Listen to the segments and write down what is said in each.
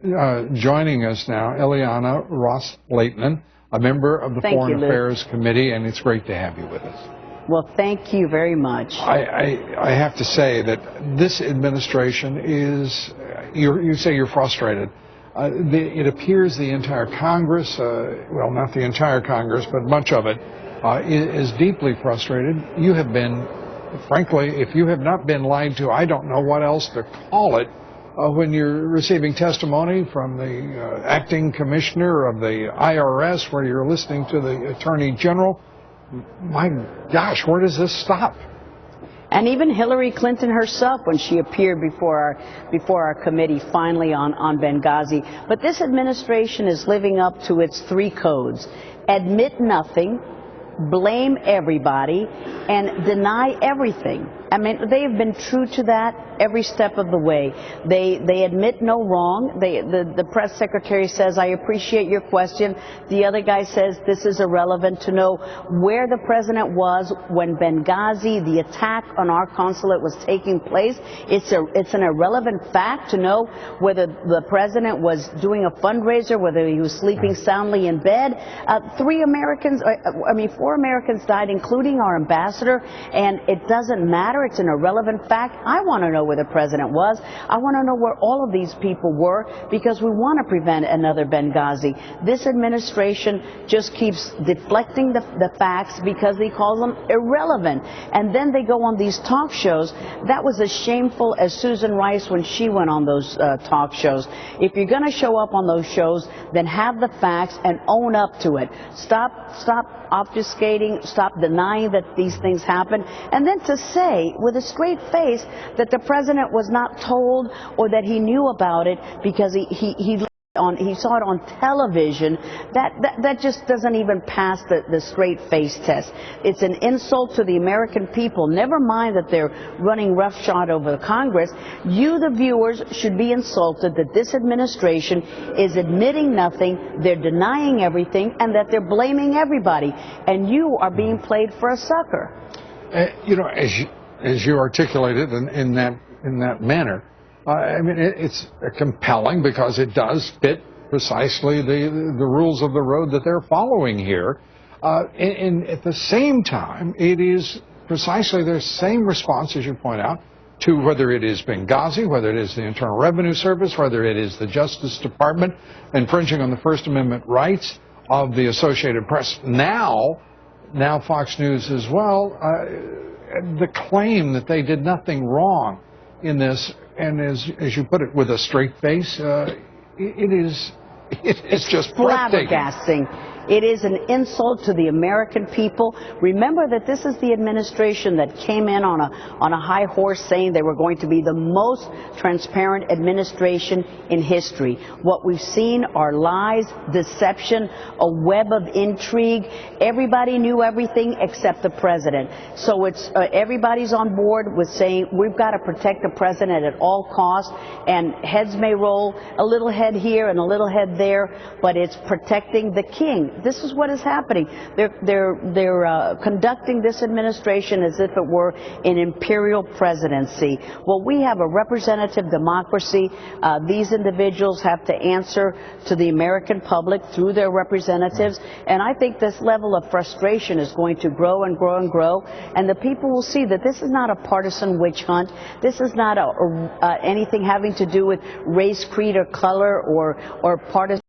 joining us now, Ileana Ros-Lehtinen, a member of the Foreign Affairs Committee, and it's great to have you with us. Well, thank you very much. I have to say that this administration is, you say you're frustrated. It appears the entire Congress, well, not the entire Congress, but much of it, is deeply frustrated. You have been, frankly, if you have not been lied to, I don't know what else to call it. When you're receiving testimony from the acting commissioner of the IRS, where you're listening to the Attorney General, my gosh, where does this stop? And even Hillary Clinton herself, when she appeared before our committee finally on Benghazi. But this administration is living up to its 3 codes: admit nothing, blame everybody, and deny everything. I mean, they have been true to that every step of the way. They admit no wrong. The press secretary says, I appreciate your question. The other guy says this is irrelevant to know where the president was when Benghazi, the attack on our consulate, was taking place. It's an irrelevant fact to know whether the president was doing a fundraiser, whether he was sleeping soundly in bed. 4 Americans died, including our ambassador, and it doesn't matter. It's an irrelevant fact. I want to know where the president was. I want to know where all of these people were, because we want to prevent another Benghazi. This administration just keeps deflecting the facts because he calls them irrelevant. And then they go on these talk shows. That was as shameful as Susan Rice when she went on those talk shows. If you're going to show up on those shows, then have the facts and own up to it. Stop obfuscating, stop denying that these things happen, and then to say with a straight face that the president was not told or that he knew about it because he saw it on television, that just doesn't even pass the straight face test. It's an insult to the American people. Never mind that they're running roughshod over the Congress. You, the viewers, should be insulted that this administration is admitting nothing, they're denying everything, and that they're blaming everybody. And you are being played for a sucker. You know, as you articulated in that manner, I mean, it's compelling because it does fit precisely the rules of the road that they're following here. And at the same time, it is precisely the same response, as you point out, to whether it is Benghazi, whether it is the Internal Revenue Service, whether it is the Justice Department infringing on the First Amendment rights of the Associated Press. Now Fox News as well, the claim that they did nothing wrong in this, and as you put it, with a straight face, it's just flabbergasting. It is an insult to the American people. Remember that this is the administration that came in on a high horse saying they were going to be the most transparent administration in history. What we've seen are lies, deception, a web of intrigue. Everybody knew everything except the president. So it's everybody's on board with saying we've got to protect the president at all costs, and heads may roll, a little head here and a little head there, but it's protecting the king. This is what is happening. They're conducting this administration as if it were an imperial presidency. Well, we have a representative democracy. These individuals have to answer to the American public through their representatives, and I think this level of frustration is going to grow and grow and grow, and the people will see that this is not a partisan witch hunt. This is not anything having to do with race, creed, or color or partisan.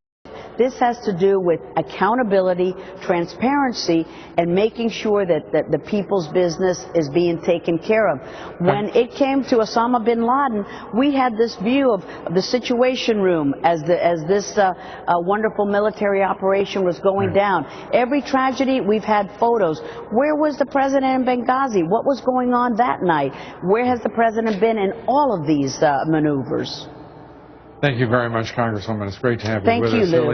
This has to do with accountability, transparency, and making sure that the people's business is being taken care of. When it came to Osama bin Laden, we had this view of the Situation Room as this wonderful military operation was going down. Every tragedy, we've had photos. Where was the president in Benghazi? What was going on that night? Where has the president been in all of these maneuvers? Thank you very much, Congresswoman. It's great to have you with us. Thank you, Lou.